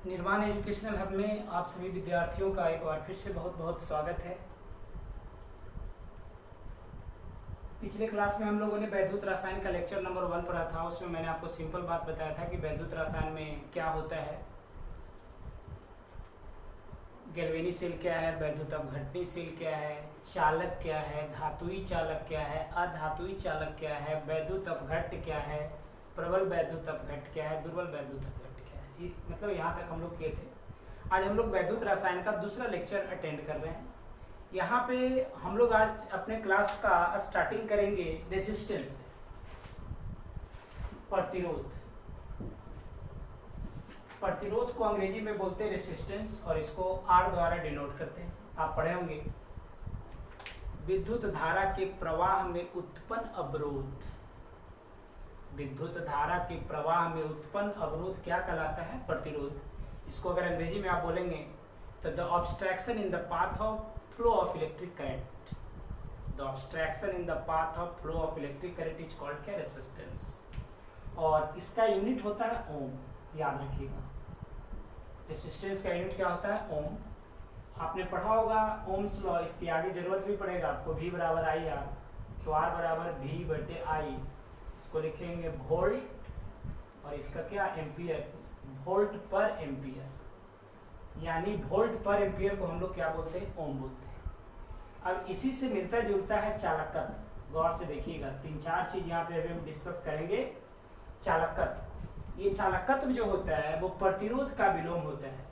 निर्माण educational hub में आप सभी विद्यार्थियों का एक बार फिर से बहुत बहुत स्वागत है। पिछले क्लास में हम लोगों ने वैद्युत रसायन का लेक्चर नंबर 1 पढ़ा था। उसमें मैंने आपको सिंपल बात बताया था कि वैद्युत रसायन में क्या होता है, गैल्वेनी सेल क्या है, वैद्युत अपघटनी सेल क्या है, चालक क्या है, धातुई चालक क्या है, अधातुई चालक क्या है, वैद्युत अपघट्य क्या है, प्रबल वैद्युत अपघट्य क्या है, दुर्बल वैद्युत अपघट्य क्या है। मतलब यहाँ तक हम लोग किए थे। आज हम लोग वैद्युत रसायन का दूसरा लेक्चर अटेंड कर रहे हैं। यहाँ पे हम लोग आज अपने क्लास का स्टार्टिंग करेंगे रेजिस्टेंस से, प्रतिरोध। प्रतिरोध को अंग्रेजी में बोलते हैं रेजिस्टेंस और इसको R द्वारा डिनोट करते हैं। आप पढ़े होंगे विद्युत धारा के प्रवाह में उत्पन्न अवरोध। विद्युत धारा के प्रवाह में उत्पन्न अवरोध क्या कहलाता है? प्रतिरोध। इसको अगर अंग्रेजी में आप बोलेंगे तो the obstruction in the path of flow of electric current. The obstruction in the path of flow of electric current is called क्या? रेजिस्टेंस। और इसका यूनिट होता है ओम, याद रखिएगा। रेजिस्टेंस का यूनिट क्या होता है? ओम। आपने पढ़ा होगा ओम्स लॉ, इसकी आगे जरूरत भी पड़ेगा आपको। V बराबर आई आर, तो R बराबर V बटे आई। इसको लिखेंगे वोल्ट और इसका क्या? एम्पियर। वोल्ट पर एम्पियर, यानी वोल्ट पर एम्पियर को हम लोग क्या बोलते हैं? ओम बोलते हैं। अब इसी से मिलता जुलता है चालकत्व। गौर से देखिएगा, 3-4 चीज यहाँ पे अभी हम डिस्कस करेंगे। चालकत्व, ये चालकत्व जो होता है वो प्रतिरोध का विलोम होता है।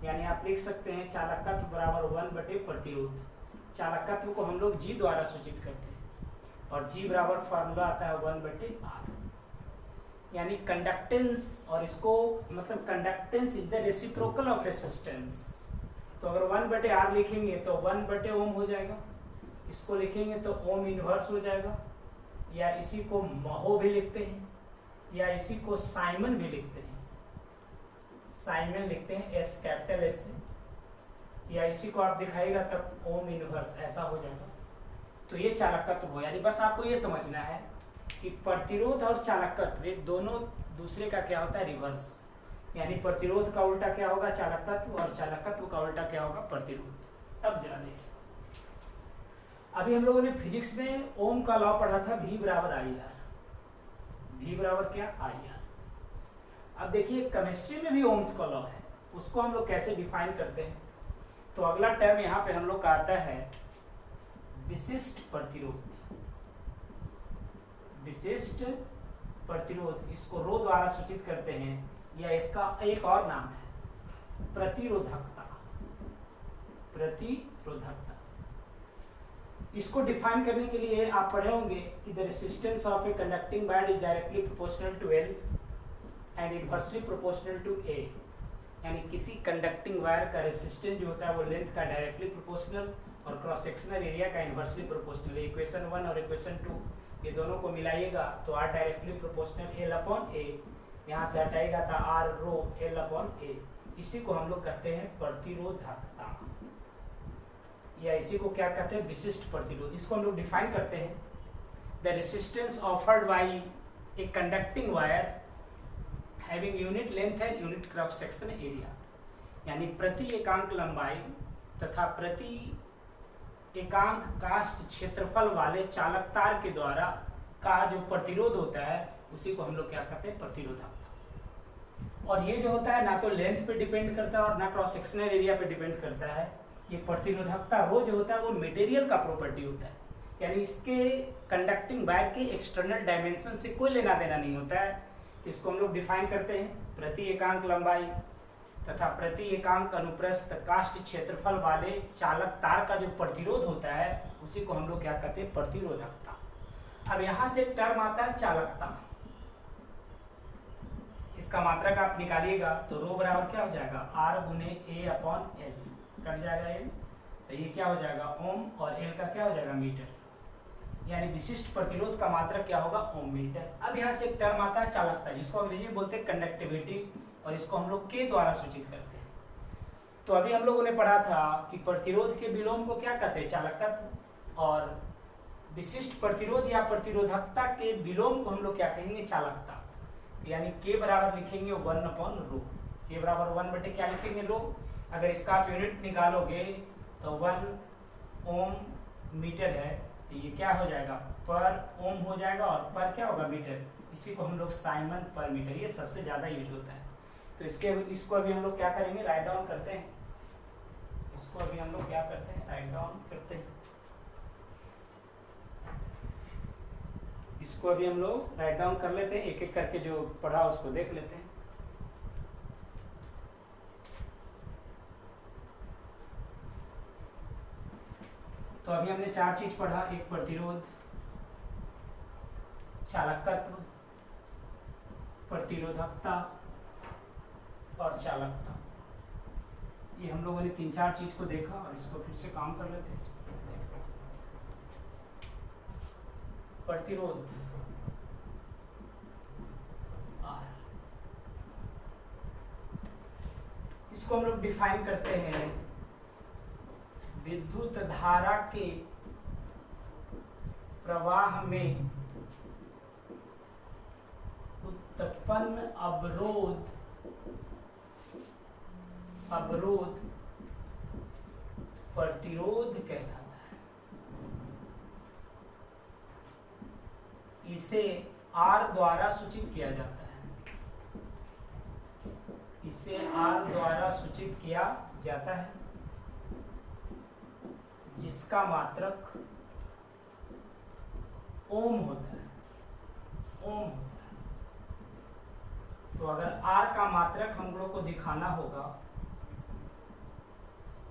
यानी आप लिख सकते हैं चालकत्व बराबर 1 बटे प्रतिरोध। चालकत्व को हम लोग G द्वारा सूचित करते हैं और G बराबर फार्मूला आता है 1 बटे R, यानी कंडक्टेंस। और इसको मतलब conductance is the reciprocal of resistance. तो अगर 1 बटे R लिखेंगे तो 1 बटे ओम हो जाएगा। इसको लिखेंगे तो ओम इनवर्स हो जाएगा, या इसी को महो भी लिखते हैं, या इसी को साइमन भी लिखते हैं। साइमन लिखते हैं S कैपिटल S से, या इसी को आप दिखाएगा तब ओम इनवर्स ऐसा हो जाएगा। तो ये चालकत्व हो, यानी बस आपको ये समझना है कि प्रतिरोध और चालकत्व एक दोनों दूसरे का क्या होता है? रिवर्स। यानी प्रतिरोध का उल्टा क्या होगा? चालकत्व, और चालकत्व का उल्टा क्या होगा? प्रतिरोध। अब जरा देखिए, अभी हम लोगों ने फिजिक्स में ओम का लॉ पढ़ा था, V बराबर आई आर। V बराबर क्या? I R. अब देखिए केमिस्ट्री में भी ओम्स का लॉ है, उसको हम लोग कैसे डिफाइन करते हैं? तो अगला टर्म यहाँ पे हम लोग का आता है विशिष्ट प्रतिरोध। विशिष्ट प्रतिरोध, इसको रो द्वारा सूचित करते हैं, या इसका एक और नाम है प्रतिरोधकता। प्रतिरोधकता। इसको डिफाइन करने के लिए आप पढ़े होंगे कि the resistance of a conducting wire is directly proportional to L and inversely proportional to A। यानी किसी कंडक्टिंग वायर का रेजिस्टेंस जो होता है वो लेंथ का डायरेक्टली प्रोपोर्शनल और क्रॉस सेक्शनल एरिया का इनवर्सली प्रोपोर्शनल। इक्वेशन 1 और इक्वेशन 2 ये दोनों को मिलाइएगा तो R directly proportional L upon A, यहाँ से हटाएगा था R rho L upon A। इसी को हम लोग कहते हैं प्रतिरोधकता, या इसी को क्या कहते हैं? विशिष्ट प्रतिरोध। इसको हम लोग डिफाइन करते हैं the resistance offered by A conducting wire having unit length and unit cross section area. यानी प्रति एकांक लंबाई तथा प्रति एकांक कास्ट क्षेत्रफल वाले चालक तार के द्वारा का जो प्रतिरोध होता है उसी को हम लोग क्या कहते हैं? प्रतिरोधकता। और ये जो होता है ना तो लेंथ पे डिपेंड करता है और ना क्रॉस सेक्शनल एरिया पे डिपेंड करता है। ये प्रतिरोधकता रो जो होता है वो मटेरियल का प्रॉपर्टी होता है, यानी इसके कंडक्टिंग वायर के एक्सटर्नल डायमेंशन से कोई लेना देना नहीं होता है। तो इसको हम लोग डिफाइन करते हैं प्रति एकांक लंबाई तथा प्रति एकांक अनुप्रस्थ कास्ट क्षेत्रफल वाले चालक तार का जो प्रतिरोध होता है उसी को हम लोग क्या कहते हैं? प्रतिरोधकता। अब यहाँ से एक टर्म आता है चालकता। इसका मात्रक आप निकालिएगा तो रो बराबर क्या हो जाएगा? R गुने A अपॉन L, कट जाएगा L, तो ये क्या हो जाएगा? ओम, और L का क्या हो जाएगा? मीटर। यानी विशिष्ट प्रतिरोध का मात्रक क्या होगा? ओम मीटर। अब यहाँ से एक टर्म आता है चालकता, जिसको अंग्रेजी में बोलते हैं कंडक्टिविटी, और इसको हम लोग K द्वारा सूचित करते हैं। तो अभी हम लोगों ने पढ़ा था कि प्रतिरोध के विलोम को क्या कहते हैं? चालकत्व, और विशिष्ट प्रतिरोध या प्रतिरोधकता के विलोम को हम लोग क्या कहेंगे? चालकता। यानी K बराबर लिखेंगे 1 अपॉन रो, ये बराबर 1 बटे क्या लिखेंगे लोग, अगर इसका आप यूनिट निकालोगे तो 1 ओम मीटर है, तो ये क्या हो जाएगा पर ओम हो जाएगा, और पर क्या होगा मीटर, इसी को हम लोग साइमन पर मीटर, ये सबसे ज़्यादा यूज होता है। तो इसको अभी हम लोग क्या करेंगे, राइट डाउन करते हैं। इसको अभी हम लोग क्या करते हैं, राइट डाउन करते हैं। इसको अभी हम लोग राइट डाउन कर लेते हैं, एक एक करके जो पढ़ा उसको देख लेते हैं। तो अभी हमने 4 चीज पढ़ा, एक प्रतिरोध, चालकत्व, प्रतिरोधकता और चालकता। ये हम लोगों ने 3-4 चीज को देखा, और इसको फिर से काम कर लेते हैं। प्रतिरोध R, इसको हम लोग डिफाइन करते हैं विद्युत धारा के प्रवाह में उत्पन्न अवरोध प्रतिरोध कहलाता है। इसे R द्वारा सूचित किया जाता है, इसे R द्वारा सूचित किया जाता है, जिसका मात्रक ओम होता है, ओम होता है। तो अगर R का मात्रक हम लोग को दिखाना होगा,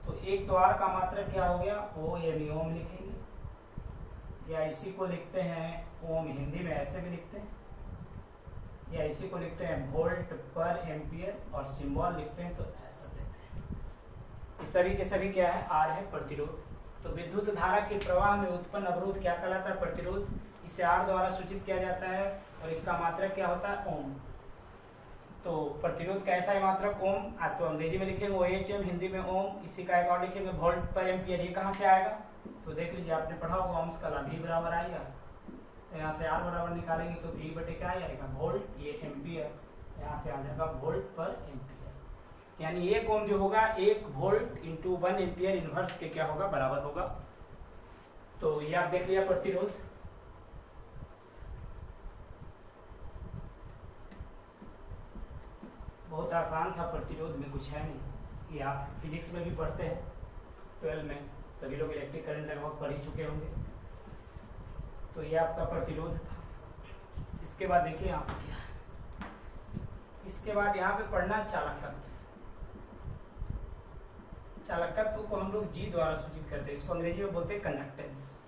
तो एक तो R का मात्रक क्या हो गया, ओ यानी ओम लिखेंगे, या इसी को लिखते हैं ओम, हिंदी में ऐसे भी लिखते हैं, या इसी को लिखते हैं वोल्ट पर एम्पियर, और सिंबल लिखते हैं तो ऐसा देते हैं। ये सभी के सभी क्या है, R है, प्रतिरोध। तो विद्युत धारा के प्रवाह में उत्पन्न अवरोध क्या कहलाता है, प्रतिरोध। इसे R द्वारा सूचित किया जाता है, और इसका मात्रक क्या होता है, ओम। तो प्रतिरोध का ऐसा ही मात्रक ओम, तो अंग्रेजी में लिखेंगे OHM, हिंदी में ओम, इसी का एक और लिखेंगे वोल्ट पर एम्पियर। ये कहाँ से आएगा, तो देख लीजिए, आपने पढ़ा होगा ओम्स का लॉ, V बराबर आएगा, तो यहाँ से R बराबर निकालेंगे तो V बटे क्या आएगा, वोल्ट, ये एम्पियर, यहाँ से आ जाएगा वोल्ट पर एम्पियर। यानी 1 ओम जो होगा 1 वोल्ट इंटू 1 एम्पियर इनवर्स के क्या होगा, बराबर होगा। तो ये आप देख लिया प्रतिरोध। बहुत आसान था, प्रतिरोध में कुछ है नहीं, ये आप फिजिक्स में भी पढ़ते हैं, 12 में सभी लोग इलेक्ट्रिक करंट लगभग पढ़ ही चुके होंगे। तो ये आपका प्रतिरोध था। इसके बाद देखिए यहाँ पे क्या है, इसके बाद यहाँ पे पढ़ना चालकत्व। चालकत्व को हम लोग G द्वारा सूचित करते हैं, इसको अंग्रेजी में बोलते हैं कंडक्टेंस।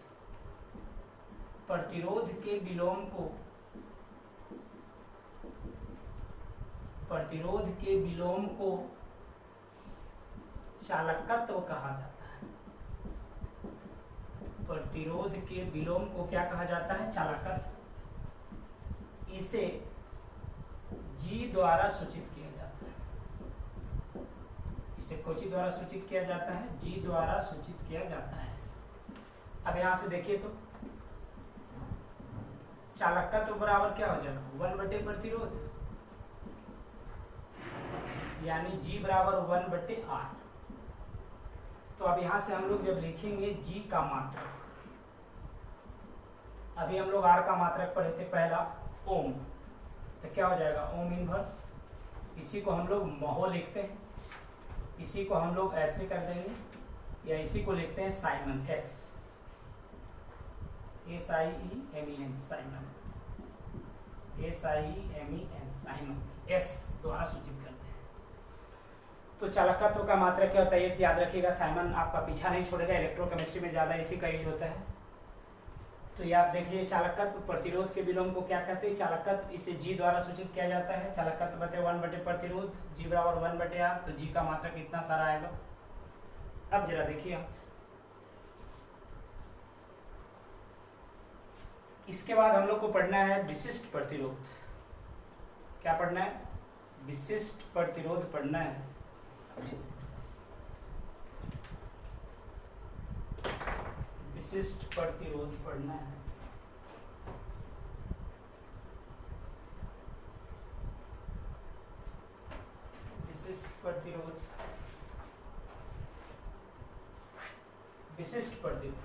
प्रतिरोध के विलोम को चालकत्व कहा जाता है। प्रतिरोध के विलोम को क्या कहा जाता है, चालकत्व। इसे G द्वारा सूचित किया जाता है, इसे कोची द्वारा सूचित किया जाता है, G द्वारा सूचित किया जाता है। अब यहां से देखिए तो चालकत्व बराबर क्या हो जाएगा, 1 बटे प्रतिरोध, यानी G बराबर 1 बटे R। तो अब यहां से हम लोग जब लिखेंगे G का मात्रक, अभी हम लोग R का मात्रक पढ़े थे पहला ओम, तो क्या हो जाएगा ओम इनवर्स, इसी को हम लोग महो लिखते हैं, इसी को हम लोग ऐसे कर देंगे, या इसी को लिखते हैं Simon, SIEMEN, Simon, SIEMEN, Simon, S द्वारा सूचित करते हैं। तो चालकत्व का मात्रक क्या होता है, ये याद रखिएगा, साइमन आपका पीछा नहीं छोड़ेगा, इलेक्ट्रोकेमिस्ट्री में ज़्यादा इसी का यूज होता है। तो ये आप देखिए, चालकत्व प्रतिरोध के विलोम को क्या कहते हैं, चालकत्व, इसे G द्वारा सूचित किया जाता है। चालकत्व बटे 1 बटे प्रतिरोध, G बराबर 1 बटे R, तो G का मात्रक इतना सारा आएगा। अब जरा देखिए यहाँ से, इसके बाद हम लोग को पढ़ना है विशिष्ट प्रतिरोध। क्या पढ़ना है, विशिष्ट प्रतिरोध पढ़ना है। विशिष्ट प्रतिरोध पढ़ना है। विशिष्ट प्रतिरोध, विशिष्ट प्रतिरोध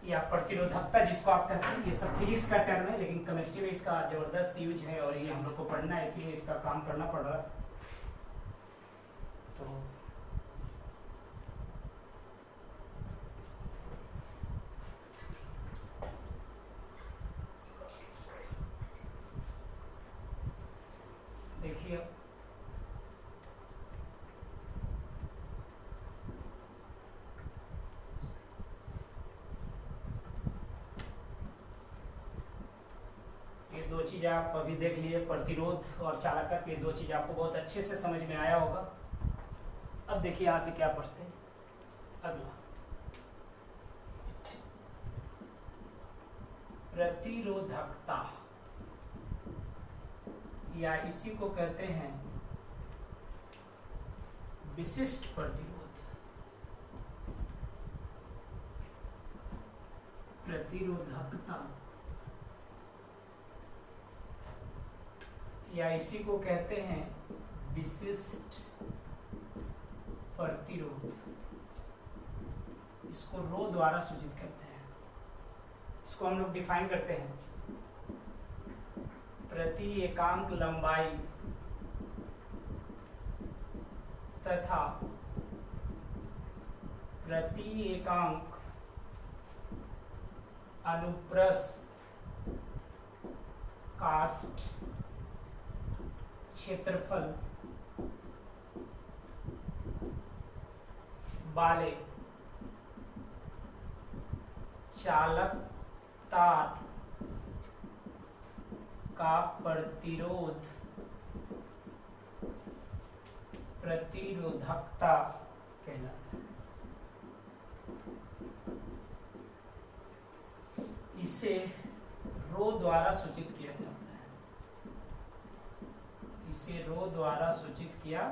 या प्रतिरोधकता जिसको आप कहते हैं, ये सब फिजिक्स का टर्म है, लेकिन केमिस्ट्री में इसका जबरदस्त यूज है और ये हम लोग को पढ़ना है, इसीलिए इसका काम करना पड़ रहा है। तो देखिए ये दो चीज़ आप अभी देख लिए, प्रतिरोध और चालकत्व, ये दो चीज़ आपको बहुत अच्छे से समझ में आया होगा। अब देखिए यहाँ से क्या पढ़ते हैं, अगला प्रतिरोधकता या इसी को कहते हैं विशिष्ट प्रतिरोध। प्रतिरोधकता या इसी को कहते हैं विशिष्ट प्रतिरोध। इसको रो द्वारा सूचित करते हैं। इसको हम लोग डिफाइन करते हैं, प्रति एकांक लंबाई तथा प्रति एकांक अनुप्रस्थ कास्ट क्षेत्रफल वाले चालक तार का प्रतिरोध प्रतिरोधकता कहलाता है। इसे रो द्वारा सूचित किया जाता है, इसे रो द्वारा सूचित किया।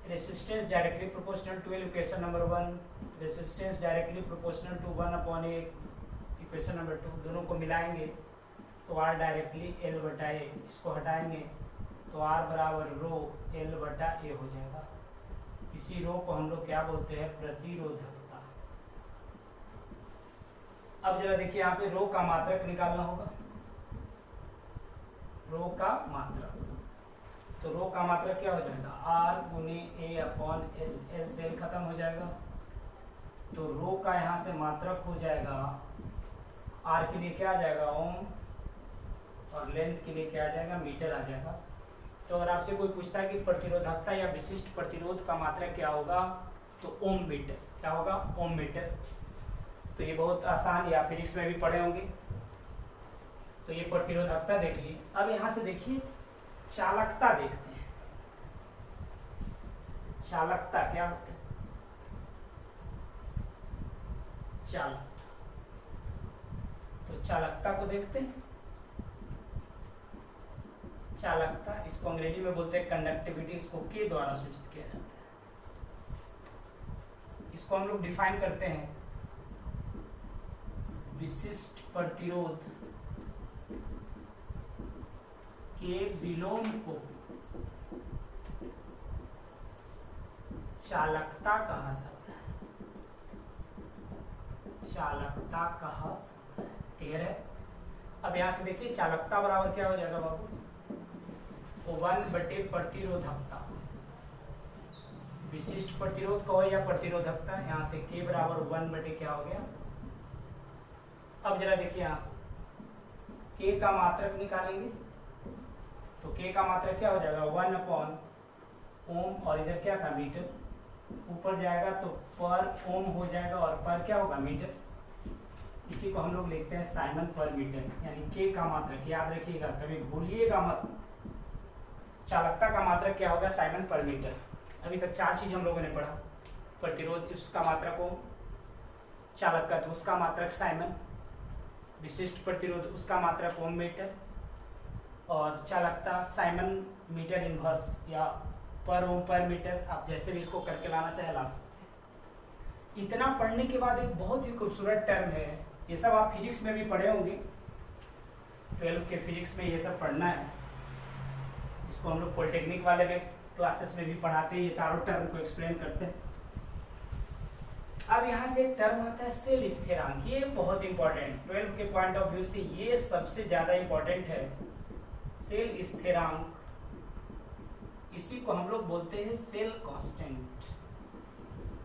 Resistance directly proportional to equation number 1, resistance directly proportional to 1/a equation number 2, दोनों को मिलाएंगे तो R डायरेक्टली L/A, इसको हटाएंगे तो R बराबर रो L/A हो जाएगा। इसी रो को हम लोग क्या बोलते हैं, प्रतिरोधकता। अब जरा देखिए यहाँ पे रो का मात्रक निकालना होगा, रो का मात्रक। तो रो का मात्रक क्या हो जाएगा, R गुने A/L, L से L खत्म हो जाएगा। तो रो का यहाँ से मात्रक हो जाएगा, R के लिए क्या आ जाएगा, ओम, और लेंथ के लिए क्या आ जाएगा, मीटर आ जाएगा। तो अगर आपसे कोई पूछता है कि प्रतिरोधकता या विशिष्ट प्रतिरोध का मात्रक क्या होगा, तो ओम मीटर। क्या होगा, ओम मीटर। तो ये बहुत आसान, या फिजिक्स में भी पढ़े होंगे। तो ये प्रतिरोधकता देख लिए। अब यहाँ से देखिए चालकता देखते हैं। चालकता क्या होता है, चालकता। तो चालकता को देखते हैं। चालकता, इसको अंग्रेजी में बोलते हैं कंडक्टिविटी, इसको के द्वारा सूचित किया जाता है। इसको हम लोग डिफाइन करते हैं, विशिष्ट प्रतिरोध के विलोम को चालकता कहा जाता है, चालकता कहा जाता है। क्लियर है। अब यहां से देखिए चालकता बराबर क्या हो जाएगा बाबू, 1 प्रतिरोधकता। विशिष्ट प्रतिरोध कहो या प्रतिरोधकता, यहाँ से के बराबर 1 क्या हो गया। अब जरा देखिए यहाँ से के का मात्रक निकालेंगे तो के का मात्रक क्या हो जाएगा, 1/ओम, और इधर क्या था, मीटर। ऊपर जाएगा तो पर ओम हो जाएगा और पर क्या होगा, मीटर। इसी को हम लोग लिखते हैं साइमन पर मीटर, यानी के का मात्रक। याद रखिएगा, कभी भूलिएगा मत। चालकता का मात्रक क्या होगा, साइमन पर मीटर। अभी तक 4 चीज हम लोगों ने पढ़ा, प्रतिरोध उसका मात्रक ओम, चालकत्व उसका मात्रक साइमन, विशिष्ट प्रतिरोध उसका मात्रक ओम मीटर, और चालकता साइमन मीटर इनवर्स या पर ओम पर मीटर। आप जैसे भी इसको करके लाना चाहे ला सकते हैं। इतना पढ़ने के बाद एक बहुत ही खूबसूरत टर्म है, ये सब आप फिजिक्स में भी पढ़े होंगे, 12 के फिजिक्स में ये सब पढ़ना है, इसको हम लोग पॉलिटेक्निक वाले में क्लासेस में भी पढ़ाते हैं, ये चारों टर्म को एक्सप्लेन करते हैं। अब यहाँ से एक टर्म आता है सेल स्थिरांक, ये बहुत इंपॉर्टेंट 12 के पॉइंट ऑफ व्यू से ये सबसे ज्यादा इंपॉर्टेंट है। सेल स्थिरांक, इसी को हम लोग बोलते हैं सेल कांस्टेंट,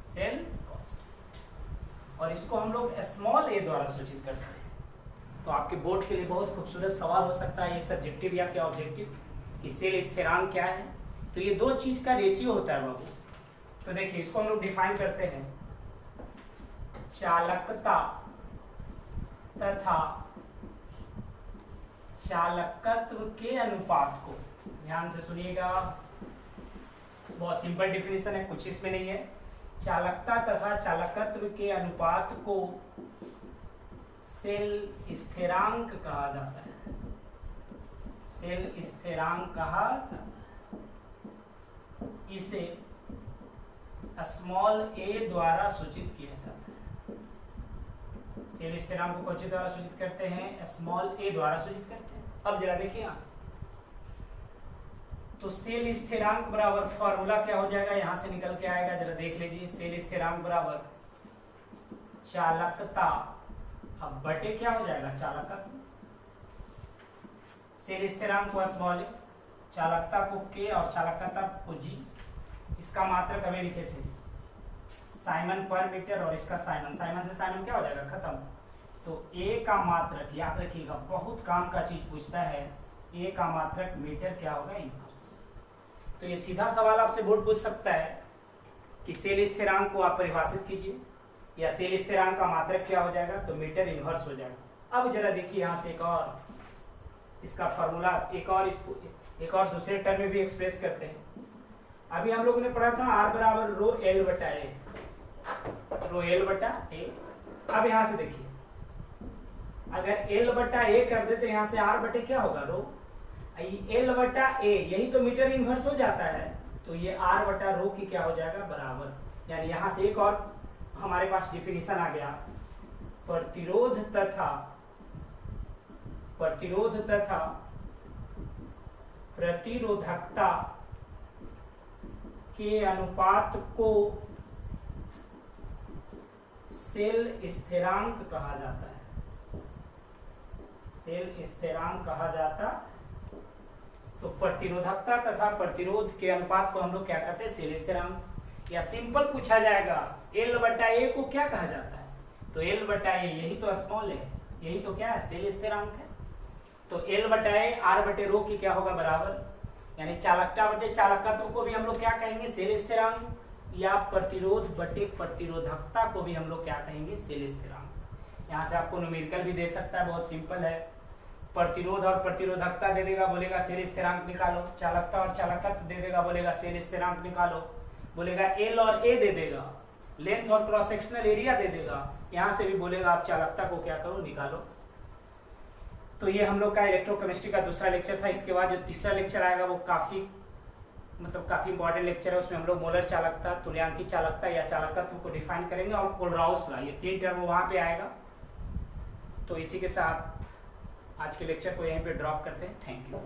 सेल कांस्टेंट, और इसको हम लोग स्मॉल ए द्वारा सूचित करते हैं। तो आपके बोर्ड के लिए बहुत खूबसूरत सवाल हो सकता है, ये सब्जेक्टिव या क्या ऑब्जेक्टिव, कि सेल स्थिरांक क्या है। तो ये दो चीज का रेशियो होता है बाबू। तो देखिए इसको हम लोग डिफाइन करते हैं, चालकता तथा चालकत्व के अनुपात को, ध्यान से सुनिएगा, बहुत सिंपल डिफिनेशन है, कुछ इसमें नहीं है। चालकता तथा चालकत्व के अनुपात को सेल स्थिरांक कहा जाता है, सेल स्थिरांक कहा जाता है। इसे स्मॉल ए द्वारा सूचित किया जाता है। सेल स्थिरांक को कौन द्वारा सूचित करते हैं? स्मॉल ए द्वारा सूचित करते हैं। अब जरा देखिए यहां से, तो सेल स्थिरांक बराबर फॉर्मूला क्या हो जाएगा, यहां से निकल के आएगा, जरा देख लीजिए। सेल स्थिरांक बराबर चालकता, अब बटे क्या हो जाएगा, चालकत्व। सेल स्थिरांक को स्मॉल ए, चालकता को के और चालकता को जी। इसका मात्रक हमें लिखे थे साइमन पर मीटर, और इसका साइमन, साइमन से साइमन क्या हो जाएगा, खत्म। तो ए का मात्रक याद रखिएगा, बहुत काम का चीज पूछता है। ए का मात्रक मीटर क्या होगा, इनवर्स। तो ये सीधा सवाल आपसे बोर्ड पूछ सकता है कि सेल स्थिरांक को आप परिभाषित कीजिए, या सेल स्थिरांक का मात्रक क्या हो जाएगा, तो मीटर इनवर्स हो जाएगा। अब जरा देखिए यहाँ से एक और इसका फॉर्मूला, एक और इसको एक और दूसरे टर्म में भी एक्सप्रेस करते हैं। अभी हम लोगों ने पढ़ा था आर बराबर रो एल बटा ए, रो एल बटा ए। अब यहां से देखिए, अगर एल बटा ए कर देते यहाँ से आर बटे क्या होगा, रो। एल बटा ए, यही तो मीटर इनवर्स हो जाता है, तो ये आर बटा रो की क्या हो जाएगा, बराबर। यानी यहां से एक और हमारे पास डिफिनीशन आ गया, प्रतिरोध तथा प्रतिरोधकता के अनुपात को सेल स्थिरांक कहा जाता है, सेल स्थिरांक कहा जाता। तो प्रतिरोधकता तथा प्रतिरोध के अनुपात को हम लोग क्या कहते हैं, सेल स्थिरांक। या सिंपल पूछा जाएगा, एल बटा ए को क्या कहा जाता है, तो एल बटा ए, यही तो स्मॉल है, यही तो क्या है, सेल स्थिरांक है। तो एल बटा ए आर बटे रो की क्या होगा, बराबर। यानी चालकता बटे चालकत्व को भी हम लोग क्या कहेंगे, सेल स्थिरांक, या प्रतिरोध बटे प्रतिरोधकता को भी हम लोग क्या कहेंगे, सेल स्थिरांक। यहाँ से आपको न्यूमेरिकल भी दे सकता है, बहुत सिंपल है। प्रतिरोध और प्रतिरोधकता दे देगा, बोलेगा सेल स्थिरांक निकालो। चालकता और चालकत्व दे देगा, बोलेगा सेल स्थिरांक निकालो। बोलेगा एल और ए दे देगा, लेंथ और क्रॉस सेक्शनल एरिया दे देगा, यहाँ से भी बोलेगा आप चालकता को क्या करो, निकालो। तो ये हम लोग का इलेक्ट्रोकेमिस्ट्री का दूसरा लेक्चर था। इसके बाद जो तीसरा लेक्चर आएगा वो काफी इंपॉर्टेंट लेक्चर है। उसमें हम लोग मोलर चालकता, तुल्यांकी चालकता या चालकत्व को डिफाइन करेंगे, और कोलराउस लॉ, ये 3 टर्म वहां पे आएगा। तो इसी के साथ आज के लेक्चर को यहीं पे ड्रॉप करते हैं। Thank you.